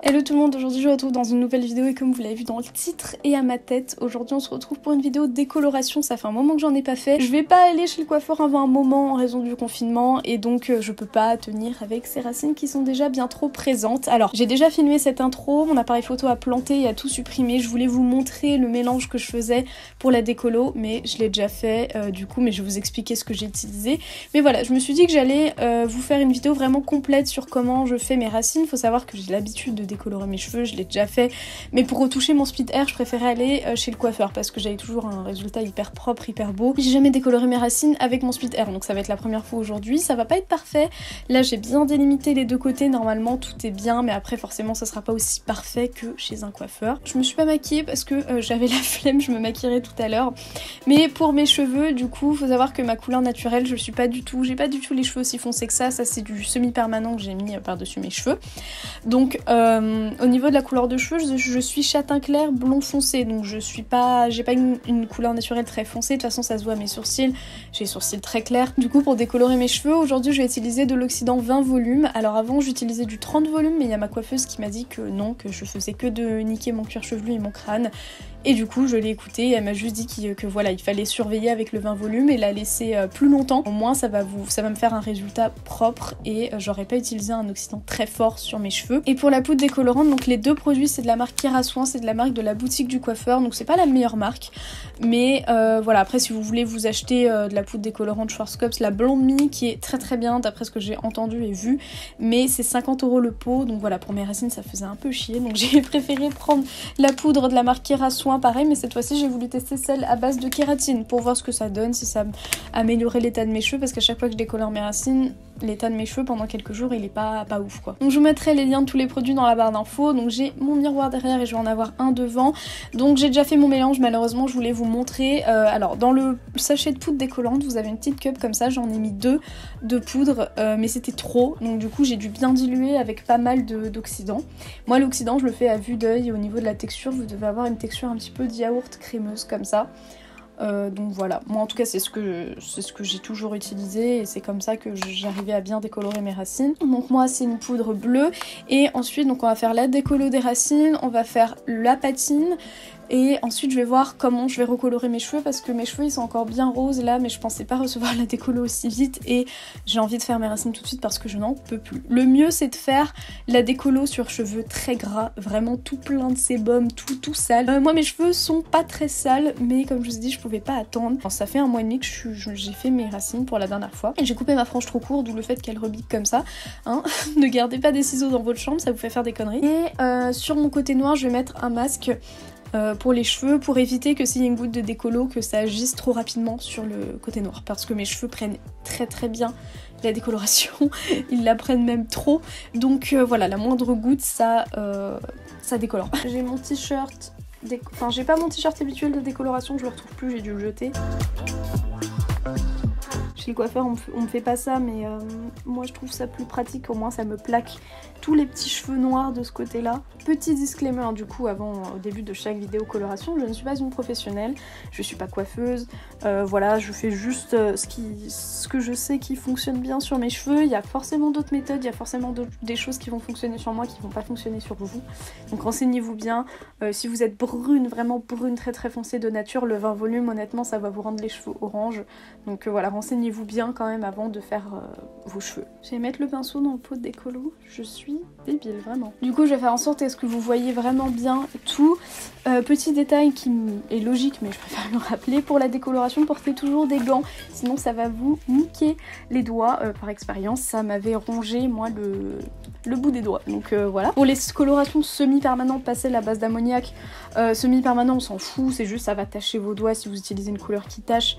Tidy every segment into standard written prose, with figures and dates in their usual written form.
Hello tout le monde, aujourd'hui je vous retrouve dans une nouvelle vidéo et comme vous l'avez vu dans le titre et à ma tête, aujourd'hui on se retrouve pour une vidéo décoloration, ça fait un moment que j'en ai pas fait. Je vais pas aller chez le coiffeur avant un moment en raison du confinement et donc je peux pas tenir avec ces racines qui sont déjà bien trop présentes. Alors j'ai déjà filmé cette intro, mon appareil photo a planté et a tout supprimé, je voulais vous montrer le mélange que je faisais pour la décolo mais je l'ai déjà fait du coup, mais je vais vous expliquer ce que j'ai utilisé. Mais voilà, je me suis dit que j'allais vous faire une vidéo vraiment complète sur comment je fais mes racines. Faut savoir que j'ai l'habitude de décolorer mes cheveux, je l'ai déjà fait, mais pour retoucher mon split hair je préférais aller chez le coiffeur parce que j'avais toujours un résultat hyper propre, hyper beau. J'ai jamais décoloré mes racines avec mon split hair, donc ça va être la première fois aujourd'hui. Ça va pas être parfait, là j'ai bien délimité les deux côtés, normalement tout est bien, mais après forcément ça sera pas aussi parfait que chez un coiffeur. Je me suis pas maquillée parce que j'avais la flemme, je me maquillerai tout à l'heure, mais pour mes cheveux du coup faut savoir que ma couleur naturelle je suis pas du tout, j'ai pas du tout les cheveux aussi foncés que ça c'est du semi-permanent que j'ai mis par dessus mes cheveux. Donc au niveau de la couleur de cheveux, je suis châtain clair, blond foncé, donc j'ai pas une couleur naturelle très foncée, de toute façon ça se voit à mes sourcils, j'ai les sourcils très clairs. Du coup pour décolorer mes cheveux, aujourd'hui je vais utiliser de l'oxydant 20 volumes. Alors avant j'utilisais du 30 volumes, mais il y a ma coiffeuse qui m'a dit que non, que je faisais que de niquer mon cuir chevelu et mon crâne. Et du coup je l'ai écouté et elle m'a juste dit que voilà, il fallait surveiller avec le 20 volumes et la laisser plus longtemps. Au moins ça va me faire un résultat propre et j'aurais pas utilisé un oxydant très fort sur mes cheveux. Et pour la poudre décolorante, donc les deux produits c'est de la marque Kerasoin, c'est de la marque de la boutique du coiffeur, donc c'est pas la meilleure marque. Mais voilà, après si vous voulez vous acheter de la poudre décolorante Schwarzkopf, la Blonde Me qui est très très bien d'après ce que j'ai entendu et vu, mais c'est 50 € le pot, donc voilà, pour mes racines ça faisait un peu chier, donc j'ai préféré prendre la poudre de la marque Kerasoin pareil, mais cette fois-ci j'ai voulu tester celle à base de kératine pour voir ce que ça donne, si ça améliorait l'état de mes cheveux, parce qu'à chaque fois que je décolore mes racines, l'état de mes cheveux pendant quelques jours il est pas ouf quoi. Donc je vous mettrai les liens de tous les produits dans la barre d'infos. Donc j'ai mon miroir derrière et je vais en avoir un devant. Donc j'ai déjà fait mon mélange, malheureusement je voulais vous montrer. Alors dans le sachet de poudre décollante vous avez une petite cup comme ça, j'en ai mis deux de poudre mais c'était trop, donc du coup j'ai dû bien diluer avec pas mal d'oxydant. Moi l'oxydant je le fais à vue d'œil et au niveau de la texture vous devez avoir une texture un petit peu de yaourt crémeuse comme ça. Donc voilà, moi en tout cas c'est ce que j'ai toujours utilisé et c'est comme ça que j'arrivais à bien décolorer mes racines. Donc moi c'est une poudre bleue et ensuite donc on va faire la décolo des racines, on va faire la patine et ensuite je vais voir comment je vais recolorer mes cheveux parce que mes cheveux ils sont encore bien roses là, mais je pensais pas recevoir la décolo aussi vite et j'ai envie de faire mes racines tout de suite parce que je n'en peux plus. Le mieux c'est de faire la décolo sur cheveux très gras, vraiment tout plein de sébum, tout sale. Moi mes cheveux sont pas très sales, mais comme je vous ai dit je pouvais pas attendre. Enfin, ça fait un mois et demi que j'ai fait mes racines pour la dernière fois et j'ai coupé ma frange trop court, d'où le fait qu'elle rebique comme ça, hein. Ne gardez pas des ciseaux dans votre chambre, ça vous fait faire des conneries. Et sur mon côté noir je vais mettre un masque pour les cheveux, pour éviter que s'il y a une goutte de décolo que ça agisse trop rapidement sur le côté noir, parce que mes cheveux prennent très bien la décoloration, ils la prennent même trop, donc voilà, la moindre goutte ça décolore. J'ai mon t-shirt, enfin j'ai pas mon t-shirt habituel de décoloration, je le retrouve plus, j'ai dû le jeter. Chez le coiffeur on me fait pas ça, mais moi je trouve ça plus pratique, au moins ça me plaque tous les petits cheveux noirs de ce côté là. Petit disclaimer du coup au début de chaque vidéo coloration, je ne suis pas une professionnelle, je suis pas coiffeuse, voilà, je fais juste ce que je sais qui fonctionne bien sur mes cheveux. Il y a forcément d'autres méthodes, il y a forcément des choses qui vont fonctionner sur moi qui vont pas fonctionner sur vous, donc renseignez-vous bien. Si vous êtes brune, vraiment brune très foncée de nature, le 20 volumes honnêtement ça va vous rendre les cheveux orange, donc voilà, renseignez-vous bien quand même avant de faire vos cheveux. Je vais mettre le pinceau dans le pot de décolo, je suis débile vraiment. Du coup je vais faire en sorte que vous voyez vraiment bien tout. Petit détail qui est logique mais je préfère le rappeler, pour la décoloration portez toujours des gants, sinon ça va vous niquer les doigts. Par expérience ça m'avait rongé moi le bout des doigts, donc voilà. Pour les colorations semi-permanentes, passez la base d'ammoniac. Semi-permanent on s'en fout, c'est juste ça va tacher vos doigts si vous utilisez une couleur qui tache,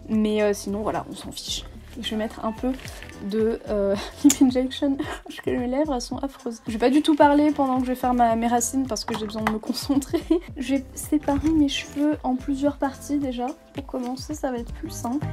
mais sinon voilà on s'en fiche. Je vais mettre un peu de lip injection parce que mes lèvres elles sont affreuses. Je vais pas du tout parler pendant que je vais faire mes racines parce que j'ai besoin de me concentrer. Je vais séparer mes cheveux en plusieurs parties déjà. Pour commencer ça va être plus simple.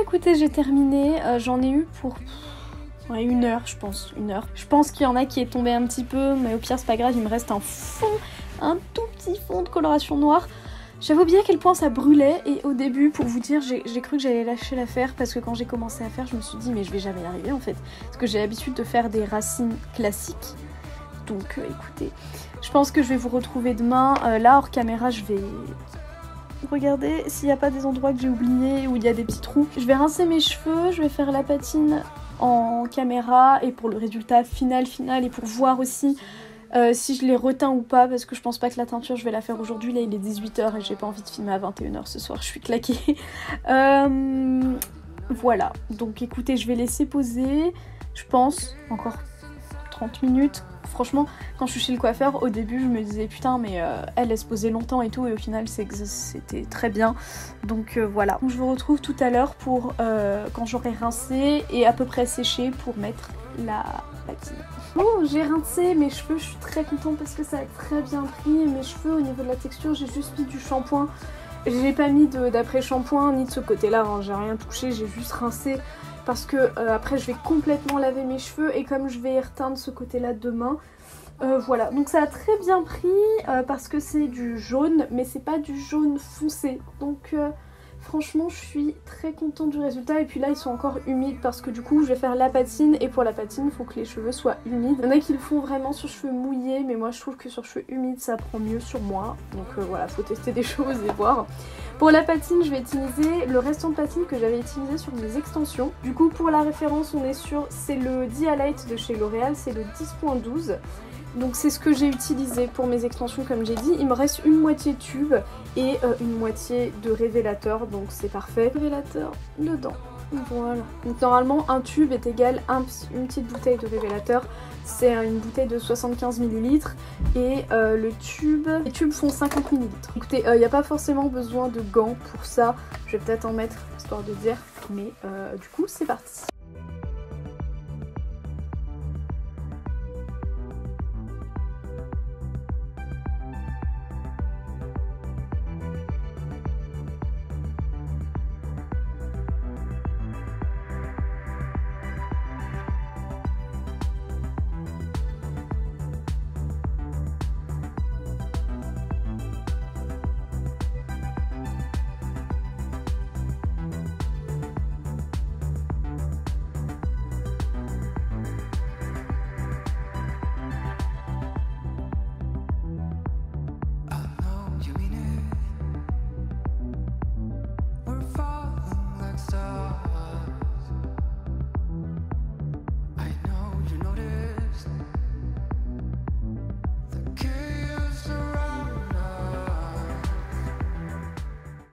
écoutez, j'ai terminé. J'en ai eu pour... ouais, 1 heure, je pense. 1 heure. Je pense qu'il y en a qui est tombé un petit peu, mais au pire, c'est pas grave, il me reste un fond, un tout petit fond de coloration noire. J'avais oublié à quel point ça brûlait, et au début, pour vous dire, j'ai cru que j'allais lâcher l'affaire, parce que quand j'ai commencé à faire, je me suis dit, mais je vais jamais y arriver en fait. Parce que j'ai l'habitude de faire des racines classiques. Donc écoutez, je pense que je vais vous retrouver demain. Là, hors caméra, je vais... regardez s'il n'y a pas des endroits que j'ai oubliés, où il y a des petits trous. Je vais rincer mes cheveux, je vais faire la patine en caméra, et pour le résultat final, et pour voir aussi... si je les reteins ou pas, parce que je pense pas que la teinture je vais la faire aujourd'hui. Là il est 18h et j'ai pas envie de filmer à 21h ce soir, je suis claquée. Voilà, donc écoutez, je vais laisser poser, je pense, encore 30 minutes. Franchement, quand je suis chez le coiffeur, au début je me disais putain mais elle laisse poser longtemps et tout, et au final c'était très bien. Donc voilà, donc, je vous retrouve tout à l'heure pour quand j'aurai rincé et à peu près séché pour mettre la patine. Oh, j'ai rincé mes cheveux, je suis très contente parce que ça a très bien pris. Mes cheveux au niveau de la texture, j'ai juste mis du shampoing. J'ai pas mis d'après-shampoing ni de ce côté-là, hein. J'ai rien touché, j'ai juste rincé parce que après je vais complètement laver mes cheveux et comme je vais reteindre ce côté-là demain, voilà. Donc ça a très bien pris parce que c'est du jaune, mais c'est pas du jaune foncé. Donc franchement je suis très contente du résultat. Et puis là ils sont encore humides parce que du coup je vais faire la patine, et pour la patine il faut que les cheveux soient humides. Il y en a qui le font vraiment sur cheveux mouillés, mais moi je trouve que sur cheveux humides ça prend mieux sur moi. Donc voilà, faut tester des choses et voir. Pour la patine je vais utiliser le restant de patine que j'avais utilisé sur mes extensions. Du coup pour la référence on est sur, c'est le Dialight de chez L'Oréal, c'est le 10.12. Donc c'est ce que j'ai utilisé pour mes extensions comme j'ai dit. Il me reste une moitié tube et une moitié de révélateur, donc c'est parfait. Révélateur dedans, voilà. Donc normalement un tube est égal à une petite bouteille de révélateur. C'est une bouteille de 75 ml et les tubes font 50 ml. Écoutez, il n'y a pas forcément besoin de gants pour ça. Je vais peut-être en mettre histoire de dire, mais du coup c'est parti.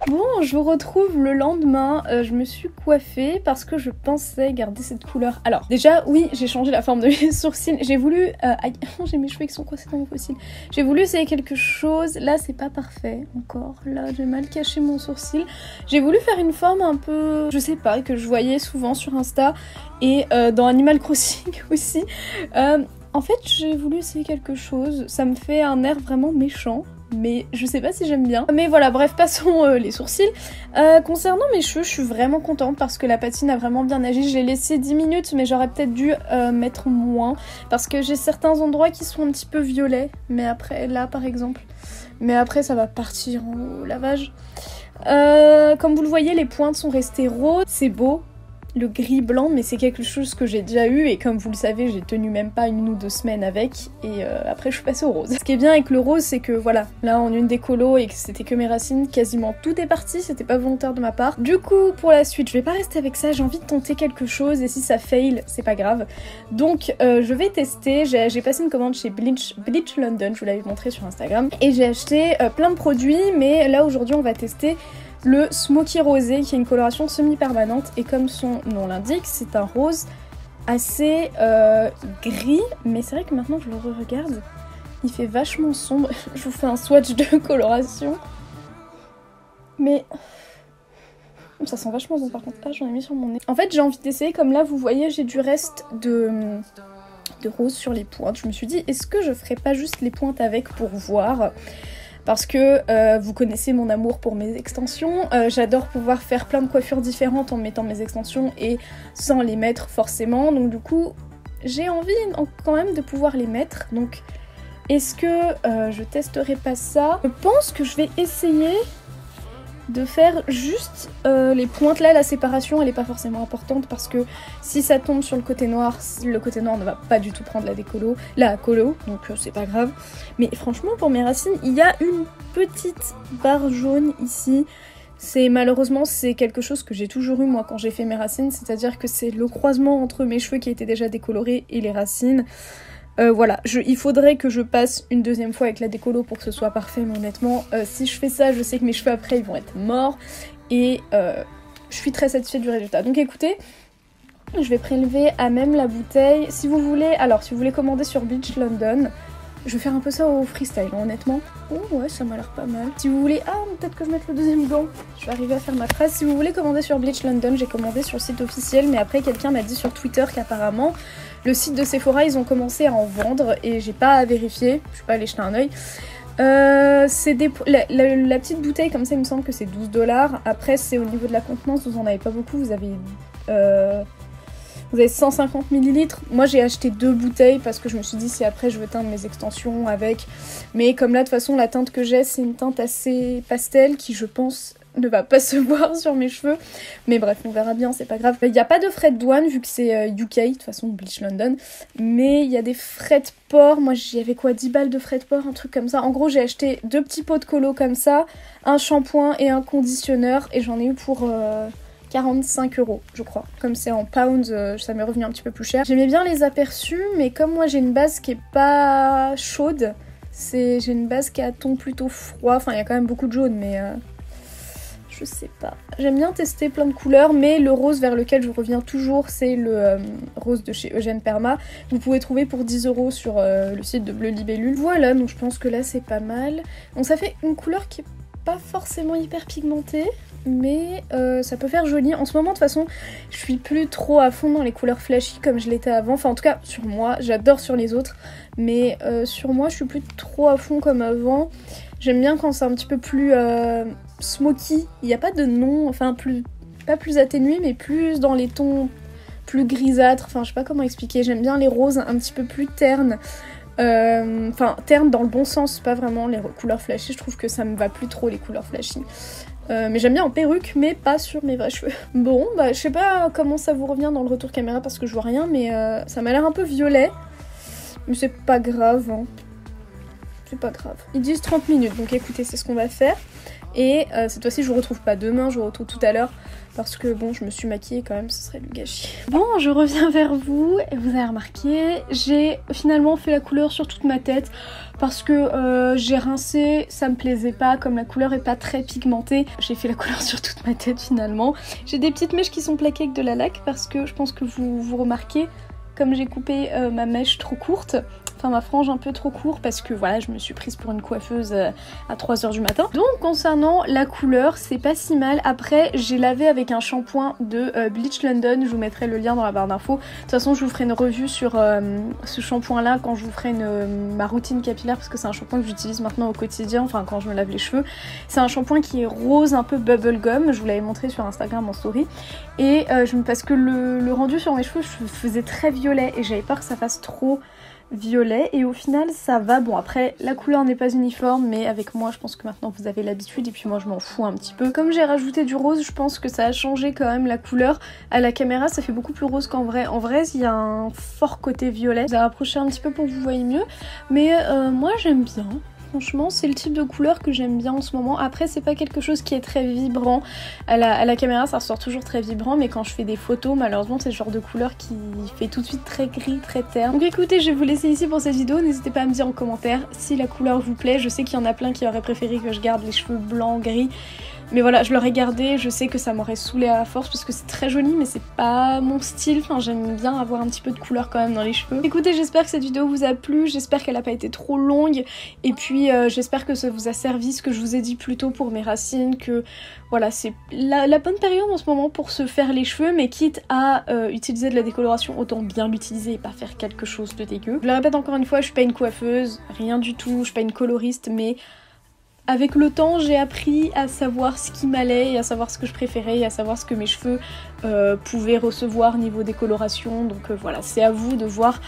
Bon, je vous retrouve le lendemain, je me suis coiffée parce que je pensais garder cette couleur. Alors déjà, oui, j'ai changé la forme de mes sourcils, j'ai voulu... aïe, j'ai mes cheveux qui sont coincés dans mes fossiles. J'ai voulu essayer quelque chose, là c'est pas parfait encore, là j'ai mal caché mon sourcil. J'ai voulu faire une forme un peu, je sais pas, que je voyais souvent sur Insta et dans Animal Crossing aussi. En fait, j'ai voulu essayer quelque chose, ça me fait un air vraiment méchant. Mais je sais pas si j'aime bien. Mais voilà, bref, passons les sourcils. Concernant mes cheveux, je suis vraiment contente parce que la patine a vraiment bien agi. Je l'ai laissé 10 minutes, mais j'aurais peut-être dû mettre moins. Parce que j'ai certains endroits qui sont un petit peu violets. Mais après, là par exemple. Mais après, ça va partir au lavage. Comme vous le voyez, les pointes sont restées roses. C'est beau. Le gris blanc, mais c'est quelque chose que j'ai déjà eu et comme vous le savez, j'ai tenu même pas 1 ou 2 semaines avec et après je suis passée au rose. Ce qui est bien avec le rose, c'est que voilà, là en une décolo et que c'était que mes racines, quasiment tout est parti, c'était pas volontaire de ma part. Du coup, pour la suite, je vais pas rester avec ça, j'ai envie de tenter quelque chose et si ça fail, c'est pas grave. Donc je vais tester, j'ai passé une commande chez Bleach London, je vous l'avais montré sur Instagram, et j'ai acheté plein de produits, mais là aujourd'hui on va tester le Smoky Rosé qui est une coloration semi-permanente et comme son nom l'indique, c'est un rose assez gris, mais c'est vrai que maintenant que je le regarde, il fait vachement sombre. Je vous fais un swatch de coloration. Mais ça sent vachement bon par contre. Ah, j'en ai mis sur mon nez. En fait, j'ai envie d'essayer, comme là vous voyez, j'ai du reste de rose sur les pointes. Je me suis dit, est-ce que je ferais pas juste les pointes avec pour voir ? parce que vous connaissez mon amour pour mes extensions. J'adore pouvoir faire plein de coiffures différentes en mettant mes extensions et sans les mettre forcément. Donc du coup, j'ai envie quand même de pouvoir les mettre. Donc est-ce que je testerai pas ça? Je pense que je vais essayer de faire juste les pointes là. La séparation elle est pas forcément importante parce que si ça tombe sur le côté noir ne va pas du tout prendre la colo, donc c'est pas grave. Mais franchement pour mes racines il y a une petite barre jaune ici. Malheureusement c'est quelque chose que j'ai toujours eu moi quand j'ai fait mes racines, c'est-à-dire que c'est le croisement entre mes cheveux qui étaient déjà décolorés et les racines. Voilà, il faudrait que je passe une deuxième fois avec la décolo pour que ce soit parfait, mais honnêtement, si je fais ça, je sais que mes cheveux après, ils vont être morts, et je suis très satisfaite du résultat. Donc écoutez, je vais prélever à même la bouteille. Si vous voulez commander sur Bleach London, je vais faire un peu ça au freestyle, honnêtement. Oh ouais, ça m'a l'air pas mal. Si vous voulez... Ah, peut-être que je mette le deuxième gant. Je vais arriver à faire ma phrase. Si vous voulez commander sur Bleach London, j'ai commandé sur le site officiel, mais après quelqu'un m'a dit sur Twitter qu'apparemment, le site de Sephora, ils ont commencé à en vendre, et j'ai pas à vérifier, je suis pas allée jeter un oeil. La petite bouteille, comme ça, il me semble que c'est 12$. Après, c'est au niveau de la contenance, vous en avez pas beaucoup, vous avez 150 ml. Moi j'ai acheté 2 bouteilles parce que je me suis dit si après je veux teindre mes extensions avec. Mais comme là de toute façon la teinte que j'ai c'est une teinte assez pastel qui je pense ne va pas se voir sur mes cheveux. Mais bref on verra bien, c'est pas grave. Il n'y a pas de frais de douane vu que c'est UK, de toute façon Bleach London. Mais il y a des frais de port. Moi j'avais quoi, 10 balles de frais de port, un truc comme ça. En gros j'ai acheté 2 petits pots de colo comme ça, un shampoing et un conditionneur. Et j'en ai eu pour... 45€, je crois. Comme c'est en pounds, ça m'est revenu un petit peu plus cher. J'aimais bien les aperçus, mais comme moi j'ai une base qui est pas chaude, j'ai une base qui a un ton plutôt froid. Enfin, il y a quand même beaucoup de jaune, mais je sais pas. J'aime bien tester plein de couleurs, mais le rose vers lequel je reviens toujours, c'est le rose de chez Eugène Perma. Vous pouvez trouver pour 10€ sur le site de Bleu Libellule. Voilà, donc je pense que là c'est pas mal. Donc ça fait une couleur qui est pas forcément hyper pigmentée, mais ça peut faire joli. En ce moment de toute façon je suis plus trop à fond dans les couleurs flashy comme je l'étais avant, enfin en tout cas sur moi, j'adore sur les autres, mais sur moi je suis plus trop à fond comme avant. J'aime bien quand c'est un petit peu plus smoky, il n'y a pas de nom, enfin pas plus atténué mais plus dans les tons plus grisâtres, enfin je sais pas comment expliquer. J'aime bien les roses un petit peu plus ternes. Enfin terne dans le bon sens, pas vraiment les couleurs flashy, je trouve que ça me va plus trop les couleurs flashy. Mais j'aime bien en perruque, mais pas sur mes vrais cheveux. Bon, bah je sais pas comment ça vous revient dans le retour caméra parce que je vois rien, mais ça m'a l'air un peu violet. Mais c'est pas grave, hein. C'est pas grave. Ils disent 30 minutes, donc écoutez, c'est ce qu'on va faire. Et cette fois-ci, je vous retrouve pas demain, je vous retrouve tout à l'heure. Parce que bon, je me suis maquillée quand même, ce serait du gâchis. Bon, je reviens vers vous, et vous avez remarqué, j'ai finalement fait la couleur sur toute ma tête. Parce que j'ai rincé, ça me plaisait pas, comme la couleur est pas très pigmentée. J'ai fait la couleur sur toute ma tête finalement. J'ai des petites mèches qui sont plaquées avec de la laque parce que je pense que vous remarquez, comme j'ai coupé ma mèche trop courte, enfin ma frange un peu trop courte parce que voilà, je me suis prise pour une coiffeuse à 3h du matin. Donc concernant la couleur, c'est pas si mal. Après, j'ai lavé avec un shampoing de Bleach London, je vous mettrai le lien dans la barre d'infos. De toute façon, je vous ferai une revue sur ce shampoing là quand je vous ferai ma routine capillaire parce que c'est un shampoing que j'utilise maintenant au quotidien, enfin quand je me lave les cheveux. C'est un shampoing qui est rose, un peu bubblegum, je vous l'avais montré sur Instagram en story. Et parce que le rendu sur mes cheveux, je faisais très violet et j'avais peur que ça fasse trop violet et au final ça va. Bon après la couleur n'est pas uniforme mais avec moi je pense que maintenant vous avez l'habitude et puis moi je m'en fous un petit peu. Comme j'ai rajouté du rose je pense que ça a changé quand même la couleur. À la caméra ça fait beaucoup plus rose qu'en vrai. En vrai il y a un fort côté violet. Je vais rapprocher un petit peu pour que vous voyez mieux mais moi j'aime bien. Franchement, c'est le type de couleur que j'aime bien en ce moment. Après, c'est pas quelque chose qui est très vibrant. À la caméra, ça ressort toujours très vibrant, mais quand je fais des photos, malheureusement, c'est le genre de couleur qui fait tout de suite très gris, très terne. Donc écoutez, je vais vous laisser ici pour cette vidéo. N'hésitez pas à me dire en commentaire si la couleur vous plaît. Je sais qu'il y en a plein qui auraient préféré que je garde les cheveux blancs, gris. Mais voilà, je l'aurais gardé, je sais que ça m'aurait saoulé à la force parce que c'est très joli mais c'est pas mon style, enfin j'aime bien avoir un petit peu de couleur quand même dans les cheveux. Écoutez, j'espère que cette vidéo vous a plu, j'espère qu'elle a pas été trop longue et puis j'espère que ça vous a servi ce que je vous ai dit plus tôt pour mes racines, que voilà c'est la bonne période en ce moment pour se faire les cheveux mais quitte à utiliser de la décoloration, autant bien l'utiliser et pas faire quelque chose de dégueu. Je le répète encore une fois, je suis pas une coiffeuse, rien du tout, je suis pas une coloriste mais Avec le temps, j'ai appris à savoir ce qui m'allait et à savoir ce que je préférais et à savoir ce que mes cheveux pouvaient recevoir niveau décoloration. Donc voilà, c'est à vous de voir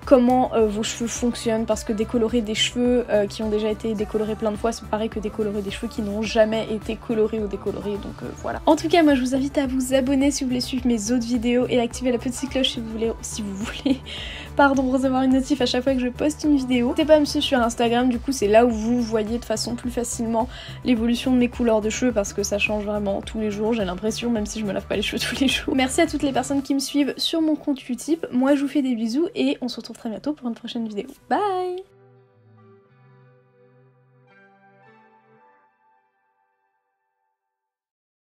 comment vos cheveux fonctionnent, parce que décolorer des cheveux qui ont déjà été décolorés plein de fois, c'est pareil que décolorer des cheveux qui n'ont jamais été colorés ou décolorés, donc voilà. En tout cas, moi je vous invite à vous abonner si vous voulez suivre mes autres vidéos et activer la petite cloche si vous voulez recevoir une notif à chaque fois que je poste une vidéo. N'hésitez pas à me suivre sur Instagram, du coup c'est là où vous voyez de façon plus facilement l'évolution de mes couleurs de cheveux, parce que ça change vraiment tous les jours, j'ai l'impression, même si je me lave pas les cheveux tous les jours. Merci à toutes les personnes qui me suivent sur mon compte Utip, moi je vous fais des bisous et on se retrouve très bientôt pour une prochaine vidéo. Bye!